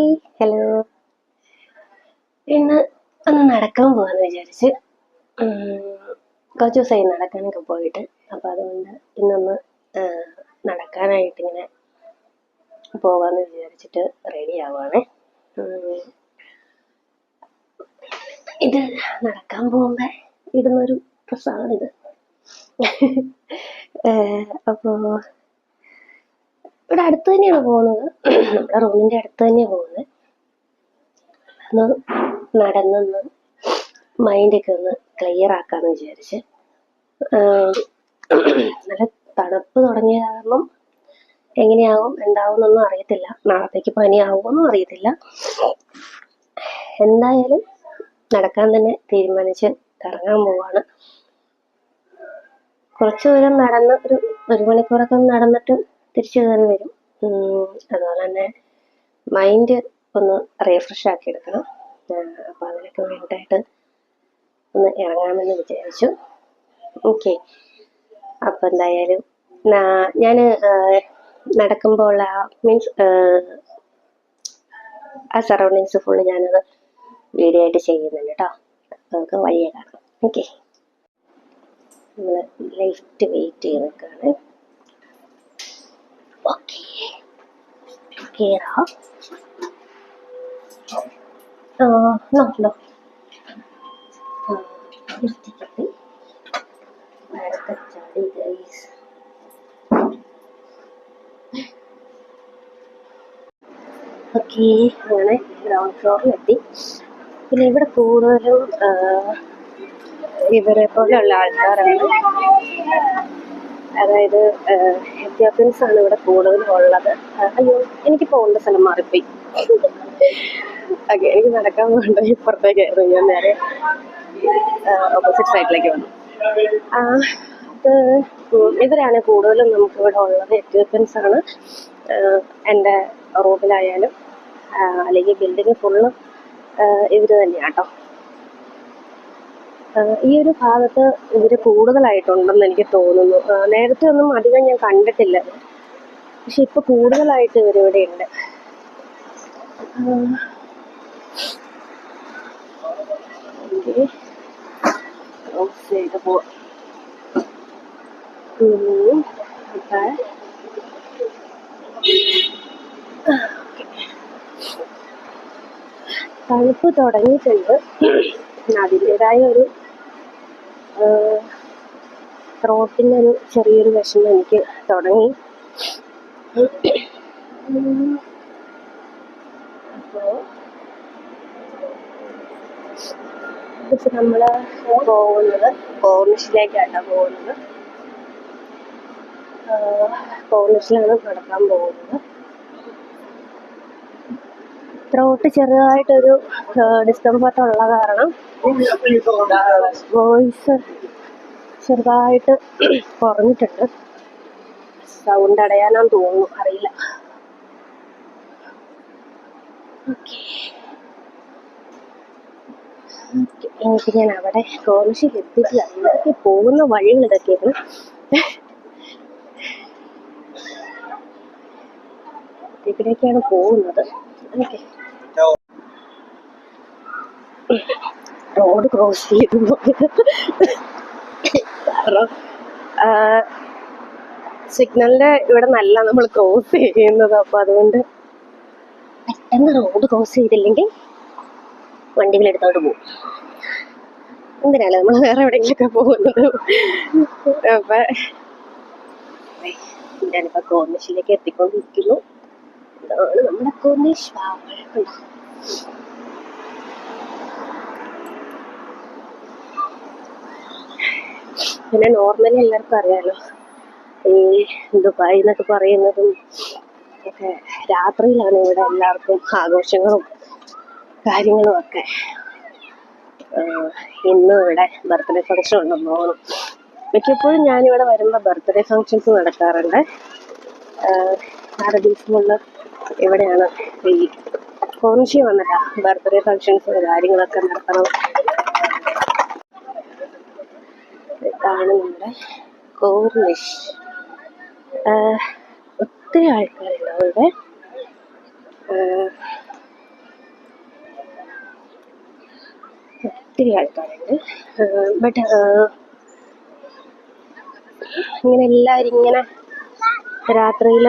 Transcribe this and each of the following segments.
Hi, hello. ഇന്ന് ഒന്ന് നടക്കാൻ പോകാമെന്ന് വിചാരിച്ച്. കുറച്ച് ദിവസമായി നടക്കാനൊക്കെ പോയിട്ട്. അപ്പോൾ അതുകൊണ്ട് ഇന്നൊന്ന് നടക്കാനായിട്ടിങ്ങനെ പോകാമെന്ന് വിചാരിച്ചിട്ട് റെഡി ആവുകയാണേ. ഇത് നടക്കാൻ പോകുമ്പോൾ ഇടുന്നൊരു ഡ്രസ്സാണിത്. അപ്പോൾ ഇവിടെ അടുത്ത് തന്നെയാണ് പോകുന്നത്, നമ്മുടെ റൂമിൻ്റെ അടുത്ത് തന്നെയാണ് പോകുന്നത്. ഒന്ന് നടന്നൊന്ന് മൈൻഡൊക്കെ ഒന്ന് ക്ലിയർ ആക്കാമെന്ന് വിചാരിച്ച്. നല്ല തണുപ്പ് തുടങ്ങിയ കാരണം എങ്ങനെയാവും എന്താവും എന്നൊന്നും അറിയത്തില്ല. നാളത്തേക്ക് പനിയാവുമെന്നും അറിയത്തില്ല. എന്തായാലും നടക്കാൻ തന്നെ തീരുമാനിച്ച് കറങ്ങാൻ പോവാണ്. കുറച്ച് ദൂരം നടന്ന് ഒരു മണിക്കൂറൊക്കെ നടന്നിട്ട് തിരിച്ചു കയറി വരും. അതുപോലെ തന്നെ മൈൻഡ് ഒന്ന് റീഫ്രഷ് ആക്കി എടുക്കണം. അപ്പോൾ അതിനൊക്കെ വേണ്ടിയിട്ട് ഒന്ന് ഇറങ്ങാമെന്ന് വിചാരിച്ചു. ഓക്കെ, അപ്പം എന്തായാലും ഞാൻ നടക്കുമ്പോൾ മീൻസ് ആ സറൗണ്ടിങ്സ് ഫുള്ള് ഞാനത് വീഡിയോ ആയിട്ട് ചെയ്യുന്നുണ്ട് കേട്ടോ. നമുക്ക് വഴിയെ കാണാം. ഓക്കെ, നമ്മൾ ലെഫ്റ്റ് വെയിറ്റ് ചെയ്ത് നിൽക്കുകയാണ്. ഓക്കെ, കയറാം. നോക്കല്ലോ വൃത്തിക്കെട്ടി വഴക്ക ചാടി ഗൈസ്. ഓക്കെ, അങ്ങനെ ഗ്രൗണ്ട് ഫ്ലോറിലെത്തി. പിന്നെ ഇവിടെ കൂടുതലും ഇവരെ പോലെയുള്ള ആൾക്കാരാണ്. അതായത് എത്യോപ്യൻസ് ആണ് ഇവിടെ കൂടുതലും ഉള്ളത്. അയ്യോ, എനിക്ക് പോകേണ്ട സ്ഥലം മാറിപ്പോയി. ഓക്കെ, എനിക്ക് നടക്കാൻ പോകേണ്ട ഇപ്പുറത്തേക്കായിരുന്നു. ഞാൻ നേരെ ഓപ്പോസിറ്റ് സൈഡിലേക്ക് വന്നു. അത് ഇവരാണ് കൂടുതലും നമുക്കിവിടെ ഉള്ളത്. എത്യോപ്യൻസ് ആണ്. എൻ്റെ റൂമിലായാലും അല്ലെങ്കിൽ ബിൽഡിങ് ഫുള്ളും ഇവർ തന്നെയാണ് കേട്ടോ. ഈ ഒരു ഭാഗത്ത് ഇവർ കൂടുതലായിട്ടുണ്ടെന്ന് എനിക്ക് തോന്നുന്നു. നേരത്തെ ഒന്നും അധികം ഞാൻ കണ്ടിട്ടില്ല, പക്ഷെ ഇപ്പൊ കൂടുതലായിട്ട് ഇവരിവിടെ ഉണ്ട്. ചെയ്ത് പോവാം. തണുപ്പ് തുടങ്ങിയിട്ടുണ്ട്. അതിൻ്റെതായ ഒരു ത്രോട്ടിനൊരു ചെറിയൊരു വിഷമം എനിക്ക് തുടങ്ങി. അപ്പോൾ ഇതിപ്പോൾ നമ്മൾ പോകുന്നത് കോർണിഷിലേക്കാണ് പോകുന്നത്. കോർണിഷിലാണ് നടക്കാൻ പോകുന്നത്. ത്രോട്ട് ചെറുതായിട്ടൊരു ഡിസ്കംഫർട്ട് ഉള്ള കാരണം വോയിസ് ചെറുതായിട്ട് കുറഞ്ഞിട്ടുണ്ട്. സൗണ്ട് അടയാനാന്ന് തോന്നുന്നു, അറിയില്ല. എനിക്ക് ഞാൻ അവിടെ കോർണിഷിൽ എത്തിയിട്ടില്ല. ഇതൊക്കെ പോകുന്ന വഴികൾ ഇതൊക്കെയാണ്. ഇവിടേക്കാണ് പോകുന്നത്. ഓക്കെ, റോഡ് ക്രോസ് ചെയ്തു പോയത് കാരണം സിഗ്നലിന്റെ ഇവിടെ നല്ല നമ്മൾ ക്രോസ് ചെയ്യുന്നത്. അപ്പൊ അതുകൊണ്ട് പെട്ടെന്ന് റോഡ് ക്രോസ് ചെയ്തില്ലെങ്കിൽ വണ്ടികളെടുത്തോട്ട് പോകും. എന്തിനാണ് നമ്മൾ വേറെ എവിടെയെങ്കിലൊക്കെ പോകുന്നത്. അപ്പൊ ഞാനിപ്പോ കോർണിഷിലേക്ക് എത്തിക്കൊണ്ടിരിക്കുന്നു. ഇതാണ് നമ്മുടെ കോർണിഷ്. പിന്നെ നോർമലി എല്ലാവർക്കും അറിയാലോ, ഈ ദുബായ് എന്നൊക്കെ പറയുന്നതും ഒക്കെ രാത്രിയിലാണ് ഇവിടെ എല്ലാവർക്കും ആഘോഷങ്ങളും കാര്യങ്ങളും ഒക്കെ. ഇന്ന് ഇവിടെ ബർത്ത്ഡേ ഫംഗ്ഷൻ ഉണ്ടെന്ന് തോന്നുന്നു. മിക്കപ്പോഴും ഞാനിവിടെ വരുമ്പോൾ ബർത്ത്ഡേ ഫംഗ്ഷൻസ് നടക്കാറുണ്ട്. അറബീസിലുള്ള ഇവിടെയാണ് ഈ കോർണിഷി വന്നിട്ടാ ബർത്ത്ഡേ ഫംഗ്ഷൻസ് കാര്യങ്ങളൊക്കെ നടത്തണം. ഇതാണ് നമ്മുടെ കോർണിഷ്. ഒത്തിരി ആൾക്കാരുണ്ട് അവിടെ. ഒത്തിരി ആൾക്കാരുണ്ട്. ബട്ട് ഇങ്ങനെ എല്ലാവരും ഇങ്ങനെ രാത്രിയിൽ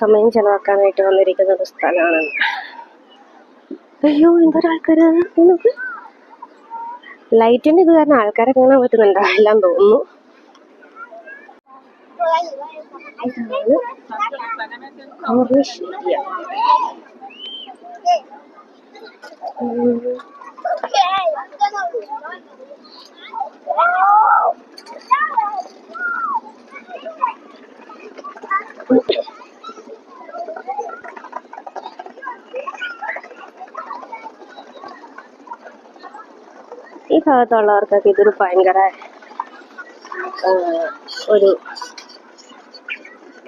സമയം ചെലവാക്കാനായിട്ട് വന്നിരിക്കുന്ന ഒരു സ്ഥലമാണ്. അയ്യോ എന്തൊരാൾക്കാര് നമുക്ക് ലൈറ്റിന്റെ ഇത് കാരണം ആൾക്കാരെ കാണാൻ പറ്റുന്നുണ്ടോ എല്ലാം തോന്നുന്നു. ഈ ഭാഗത്തുള്ളവർക്കൊക്കെ ഇതൊരു ഭയങ്കര ഒരു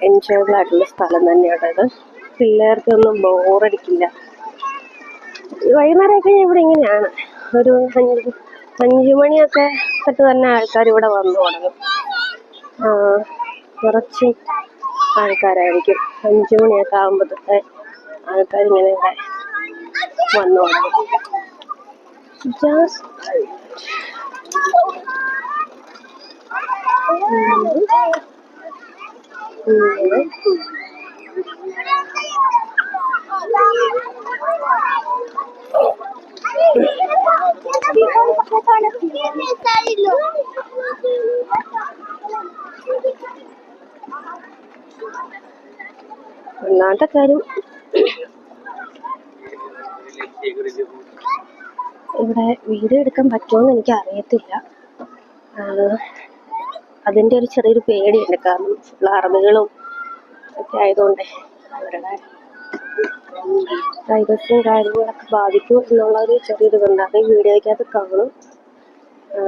എൻജോയബിൾ ആയിട്ടുള്ള സ്ഥലം തന്നെയാണത്. പിള്ളേർക്കൊന്നും ബോറടിക്കില്ല. വൈകുന്നേരമൊക്കെ ഇവിടെ ഇങ്ങനെയാണ്. ഒരു 5 മണിയൊക്കെ തൊട്ട് തന്നെ ആൾക്കാർ ഇവിടെ വന്നു തുടങ്ങും. കുറച്ച് ആൾക്കാരായിരിക്കും 5 മണിയൊക്കെ ആകുമ്പോഴത്തെ ആൾക്കാരിങ്ങനെ ഇവിടെ വന്നു തുടങ്ങും. ഒന്നാമത്തെ കാര്യം ഇവിടെ വീഡിയോ എടുക്കാൻ പറ്റുമോയെന്ന് എനിക്ക് അറിയത്തില്ല. അതിൻ്റെ ഒരു ചെറിയൊരു പേടിയുണ്ട്. കാരണം ഫുൾ അറബികളും ഒക്കെ ആയതുകൊണ്ട് അവരുടെ പ്രൈവസിയും കാര്യങ്ങളൊക്കെ ബാധിക്കും എന്നുള്ളൊരു ചെറിയൊരു ഇതുണ്ട്. അത് വീഡിയോയ്ക്കകത്ത് കാണും.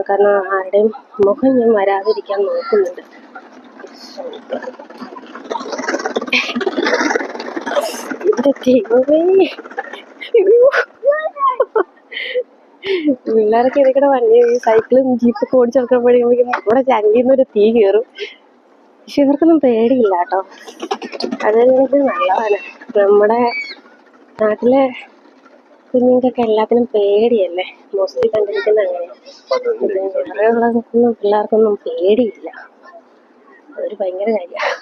കാരണം ആരുടെയും മുഖം ഞാൻ വരാതിരിക്കാൻ നോക്കുന്നുണ്ട്. പിള്ളേരൊക്കെ ഇതിക്കടെ വണ്ടി സൈക്കിളും ജീപ്പൊക്കെ ഓടിച്ച് നടക്കുമ്പോഴേക്കും ഇവിടെ ചങ്കിന്നൊരു തീ കയറും. പക്ഷെ ഇവർക്കൊന്നും പേടിയില്ല കേട്ടോ. അതെനിക്ക് നല്ലതാണ്. നമ്മുടെ നാട്ടിലെ കുഞ്ഞുങ്ങൾക്കൊക്കെ എല്ലാത്തിനും പേടിയല്ലേ. മോസ്റ്റ്ലി കണ്ടിരിക്കുന്ന അങ്ങനെ. വേറെയുള്ളതൊന്നും പിള്ളേർക്കൊന്നും പേടിയില്ല. അതൊരു ഭയങ്കര കാര്യമാണ്.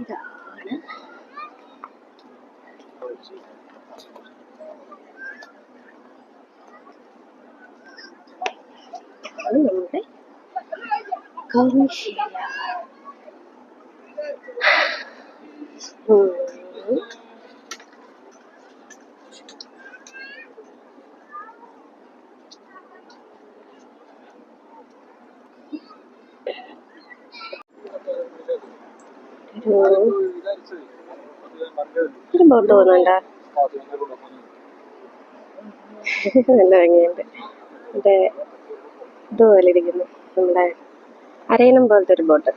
ഇതാണ് നമ്മുടെ കൗശല. ഒരു ബോട്ട് പോകുന്നുണ്ടോ? നല്ല ഭംഗിയുണ്ട്. മറ്റേ ഇതുപോലെ ഇരിക്കുന്നു. നമ്മുടെ അരയണം പോലത്തെ ഒരു ബോട്ട്.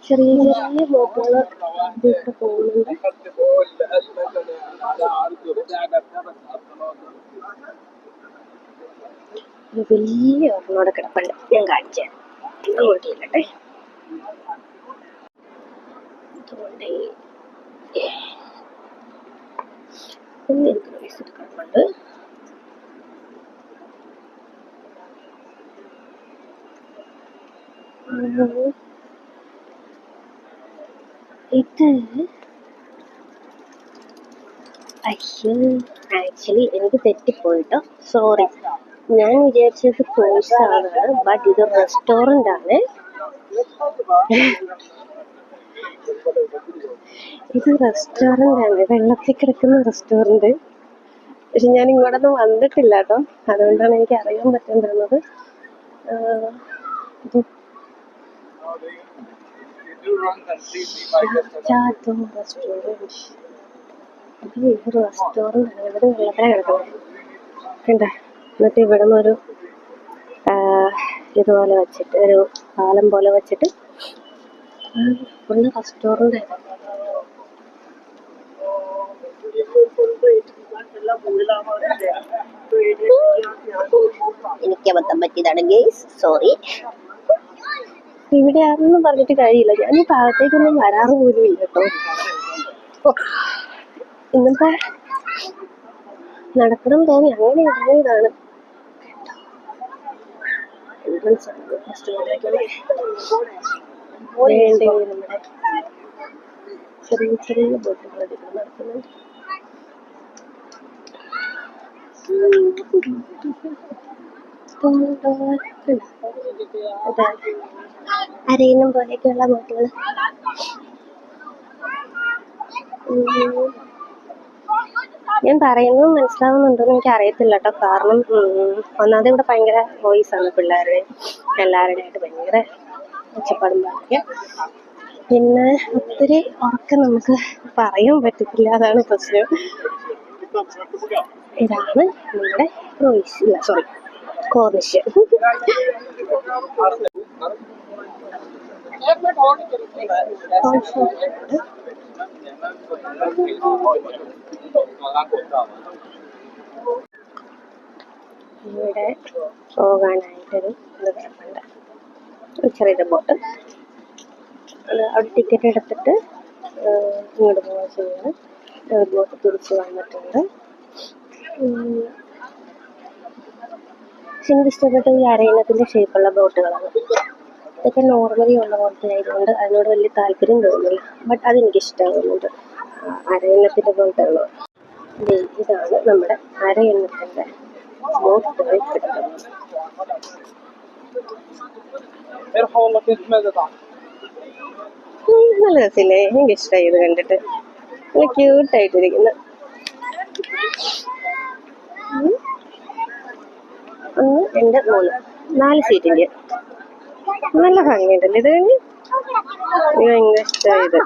ചെറിയ ചെറിയ ബോട്ടുകൾ ഇതിട്ട് പോകുന്നുണ്ട്. വലിയ ഒരെണ്ണോടെ കിടപ്പുണ്ട്. ഞാൻ കാണിച്ചു തരാം. ഓട്ടിയില്ലട്ടെ. അതുകൊണ്ട് പൈസ കിടപ്പുണ്ട്. ഇത് അയ്യോ ആക്ച്വലി എനിക്ക് തെറ്റിപ്പോയിട്ടോ. സോറി. ഞാൻ വിചാരിച്ചത് ക്രൂസ് ആണ്. ബട്ട് ഇത് റെസ്റ്റോറൻ്റ് ആണ്. ഇത് റെസ്റ്റോറൻ്റ് ആണ്. വെള്ളത്തിൽ കിടക്കുന്ന റെസ്റ്റോറൻറ്റ്. പക്ഷെ ഞാൻ ഇങ്ങോട്ടൊന്നും വന്നിട്ടില്ല കേട്ടോ. അതുകൊണ്ടാണ് എനിക്ക് അറിയാൻ പറ്റുന്നത്. റെസ്റ്റോറൻ്റ് ആണ്. ഇവിടെ വെള്ളത്തിലാണ് കിടക്കുന്നത് കണ്ട. എന്നിട്ട് ഇവിടെ നിന്നൊരു ഇതുപോലെ വെച്ചിട്ട് ഒരു പാലം പോലെ വെച്ചിട്ട് ഫുള്ള് റെസ്റ്റോറൻ്റ്. എനിക്ക് അബദ്ധം പറ്റിയതാണ് ഗൈസ്, സോറി. ഇവിടെ ആണെന്നും പറഞ്ഞിട്ട് കാര്യമില്ല, ഞാൻ ഈ ഭാഗത്തേക്കൊന്നും വരാറ് പോലും ഇല്ല കേട്ടോ. ഇന്നത്തെ നടക്കണം തോന്നി അങ്ങനെ ഇറങ്ങിയതാണ്. വേണ്ടേ നമ്മുടെ ചെറിയ ചെറിയ ബോട്ടുകൾ നടക്കുന്നുണ്ട്. അരയിനം പോലെയൊക്കെയുള്ള ബോട്ടുകൾ. ഞാൻ പറയുന്നത് മനസ്സിലാവുന്നുണ്ടോന്ന് എനിക്ക് അറിയത്തില്ല കേട്ടോ. കാരണം ഒന്നാമത് ഇവിടെ ഭയങ്കര വോയിസ് ആണ് പിള്ളേരുടെ എല്ലാവരുടെ ആയിട്ട്, ഭയങ്കര ഒച്ചപ്പാടും പാടില്ല. പിന്നെ ഒത്തിരി ഉറക്കം നമുക്ക് പറയാൻ പറ്റത്തില്ല, അതാണ് പ്രശ്നം. ഇതാണ് നമ്മുടെ കോർണിഷ്. ഇവിടെ പോകാനായിട്ടൊരു ഇത് കിടപ്പുണ്ട്, ചെറിയൊരു ബോട്ട്. അവിടെ ടിക്കറ്റ് എടുത്തിട്ട് ഇങ്ങോട്ട് പോകാൻ ചെയ്യുന്നത്. ഒരു ബോട്ട് തിരിച്ച് വന്നിട്ടുണ്ട്. എനിക്ക് ഇഷ്ടപ്പെട്ട ഈ അരയിനത്തിൻ്റെ ഷേപ്പുള്ള ബോട്ടുകളാണ്. ഇതൊക്കെ നോർമലി ഉള്ള ബോട്ടിലായതുകൊണ്ട് അതിനോട് വലിയ താല്പര്യം തോന്നുന്നില്ല, ബട്ട് അതെനിക്കിഷ്ടമാകുന്നുണ്ട്. അരയിനത്തിൻ്റെ ബോട്ടുകൾ. ഇതാണ് നമ്മുടെ അരയിനത്തിൻ്റെ ബോട്ട് കിടക്കുന്നത്. നല്ല രസമില്ലേ? എനിക്കിഷ്ടമായി ഇത് കണ്ടിട്ട്, നല്ല ക്യൂട്ടായിട്ടിരിക്കുന്നു. 1, 2, 3, 4 സീറ്റിൻ്റെ നല്ല ഭംഗിയുണ്ടല്ലേ ഇത്. എനിക്ക് ഭയങ്കര ഇഷ്ടമായത്.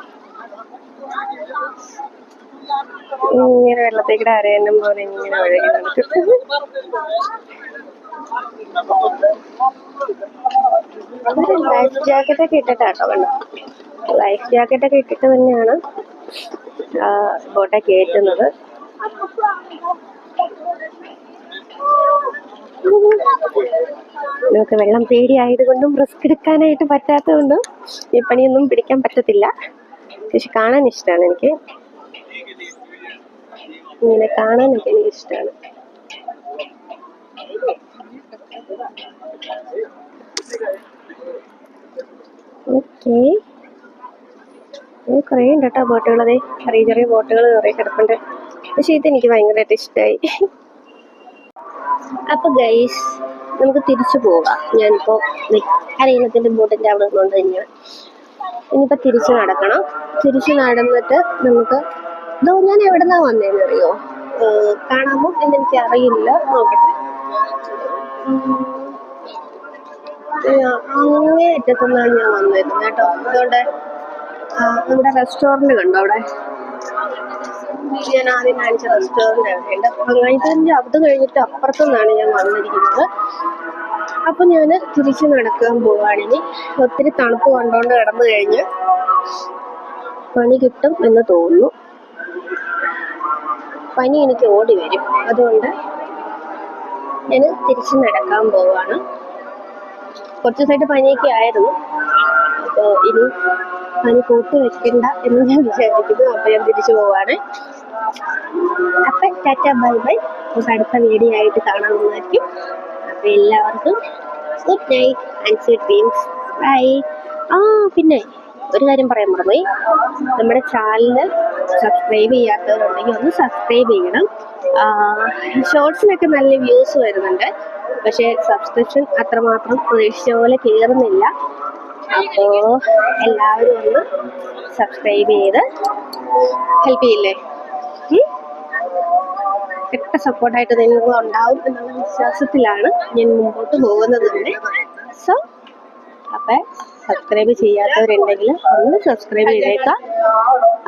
ഇങ്ങനെ വെള്ളത്തേക്കിടെ അരയന്നം പോലെ ഇങ്ങനെ ഒഴുകി നടക്കും. ലൈഫ് ജാക്കറ്റൊക്കെ ഇട്ടിട്ടാട്ടോ വേണം. ലൈഫ് ജാക്കറ്റൊക്കെ ഇട്ടിട്ട് തന്നെയാണ് ബോട്ടെ കയറ്റുന്നത്. നമുക്ക് വെള്ളം പേടിയായതുകൊണ്ടും റിസ്ക് എടുക്കാനായിട്ട് പറ്റാത്തതുകൊണ്ടും ഈ പണിയൊന്നും പിടിക്കാൻ പറ്റത്തില്ല. പക്ഷെ കാണാൻ ഇഷ്ടമാണ് എനിക്ക്, ഇങ്ങനെ കാണാനൊക്കെ എനിക്ക് ഇഷ്ടമാണ്. ഓക്കെ, കുറേ ഉണ്ട് കേട്ടോ ബോട്ടുകളതേ, ചെറിയ ചെറിയ ബോട്ടുകൾ കുറേ കിടപ്പുണ്ട്. പക്ഷെ ഇതെനിക്ക് ഭയങ്കരമായിട്ട് ഇഷ്ടമായി. അപ്പൊ ഗൈസ്, നമുക്ക് തിരിച്ചു പോകാം. ഞാനിപ്പോൾ അരയിനത്തിൻ്റെ ബോട്ടിൻ്റെ അവിടെ നിന്നുകൊണ്ട് തന്നെയാണ്. ഇനിയിപ്പോൾ തിരിച്ചു നടക്കണം. തിരിച്ചു നടന്നിട്ട് നമുക്ക് ഞാൻ എവിടെ നിന്നാണ് വന്നതെന്ന് അറിയോ? കാണാമോ എന്നെനിക്ക് അറിയില്ല, നോക്കട്ടെ. അങ്ങേ അറ്റത്തുനിന്നാണ് ഞാൻ വന്നിരുന്നത് കേട്ടോ. അതുകൊണ്ട് നമ്മുടെ റെസ്റ്റോറൻറ്റ് കണ്ടോ അവിടെ? ഞാൻ ആദ്യം കാണിച്ച റെസ്റ്റോറൻറ്റ് അവിടെയുണ്ട്. അങ്ങനത്തെ അത് കഴിഞ്ഞിട്ട് അപ്പുറത്തുനിന്നാണ് ഞാൻ വന്നിരിക്കുന്നത്. അപ്പം ഞാൻ തിരിച്ച് നടക്കാൻ പോവുകയാണെങ്കിൽ ഒത്തിരി തണുപ്പ് കൊണ്ടുകൊണ്ട് കിടന്നു കഴിഞ്ഞ് പനി കിട്ടും എന്ന് തോന്നുന്നു. പനി എനിക്ക് ഓടി വരും, അതുകൊണ്ട് ഞാൻ തിരിച്ച് നടക്കാൻ പോവുകയാണ്. കുറച്ച് ദിവസമായിട്ട് പനിയൊക്കെ ആയിരുന്നു, അപ്പോൾ ഇനി പനി കൂട്ടി വെക്കണ്ട എന്ന് ഞാൻ വിചാരിക്കുന്നു. അപ്പോൾ ഞാൻ തിരിച്ചു പോവാണ്. അപ്പം ടാറ്റ ബൈ ബൈ. നമുക്ക് അടുത്ത വീഡിയോ ആയിട്ട് കാണാവുന്നതായിരിക്കും. അപ്പോൾ എല്ലാവർക്കും good night and sweet dreams. Bye. പിന്നെ ഒരു കാര്യം പറയാൻ മറന്നുപോയി. നമ്മുടെ ചാനൽ സബ്സ്ക്രൈബ് ചെയ്യാത്തവരുണ്ടെങ്കിൽ ഒന്ന് സബ്സ്ക്രൈബ് ചെയ്യണം. ഷോർട്സിനൊക്കെ നല്ല വ്യൂസ് വരുന്നുണ്ട്, പക്ഷേ സബ്സ്ക്രിപ്ഷൻ അത്രമാത്രം പ്രതീക്ഷിച്ച പോലെ കയറുന്നില്ല. അപ്പോൾ എല്ലാവരും ഒന്ന് സബ്സ്ക്രൈബ് ചെയ്ത് ഹെൽപ്പ് ചെയ്യില്ലേ? കെട്ട സപ്പോർട്ടായിട്ട് നിങ്ങൾ ഉണ്ടാവും എന്നുള്ള വിശ്വാസത്തിലാണ് ഞാൻ മുമ്പോട്ട് പോകുന്നത് തന്നെ. സോ അപ്പം സബ്സ്ക്രൈബ് ചെയ്യാത്തവരുണ്ടെങ്കിൽ ഒന്ന് സബ്സ്ക്രൈബ് ചെയ്തേക്കാം.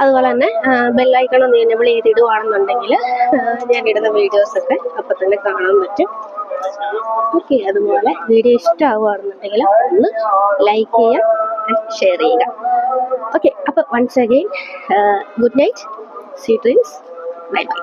അതുപോലെ തന്നെ ബെല്ലൈക്കണം എനേബിൾ ചെയ്തിടുവാണെന്നുണ്ടെങ്കിൽ ഞാനിടുന്ന വീഡിയോസൊക്കെ അപ്പം തന്നെ കാണാൻ പറ്റും. ഓക്കെ, അതുപോലെ വീഡിയോ ഇഷ്ടമാവുകയാണെന്നുണ്ടെങ്കിൽ ഒന്ന് ലൈക്ക് ചെയ്യുക, ഷെയർ ചെയ്യുക. ഓക്കെ, അപ്പോൾ once again good night, sweet dreams, bye by.